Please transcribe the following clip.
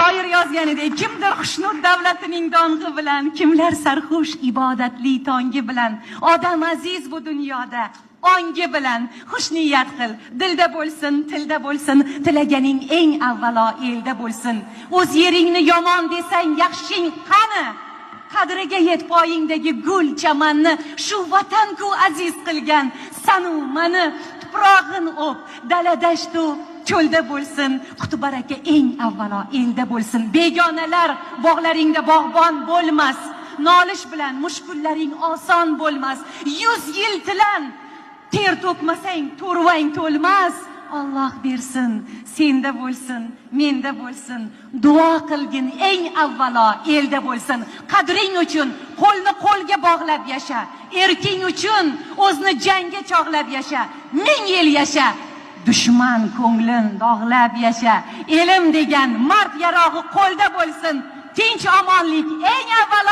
shoir yozganidek, kimdir xushnud davlatining dong'i bilan, kimlar sarxush ibodatli tongi bilan, odam aziz bu dunyoda ongi bilan xushniyat qil, dilda bo'lsin, tilda bo'lsin, tilaganing eng avvalo elda bo'lsin. O'z yeringni yomon desang, yaxshing qani? Qadriga yet poyingdagi gul chamanni, shu vatan-ku aziz qilgan sanu mani, tuprog'in o'p, daladashtu cho'lda bo'lsin, quti baraka eng avvalo elda bo'lsin. Begonalar bog'laringda bog'bon bo'lmas, nolish bilan mushkullaring oson bo'lmas. 100 yil tilan, ter to'kmasang to'rvang to'lmas. Alloh bersin, senda bo'lsin, menda bo'lsin. Duo qilgin eng avvalo elda bo'lsin. Qadring uchun qo'lni qo'lga bog'lab yasha, erking uchun o'zni jangga chog'lab yasha. 1000 yil yasha, dushman ko'nglin dog'lab yasha. Elim degan mard yarog'i qo'lda bo'lsin. Tinch omonlik eng avvalo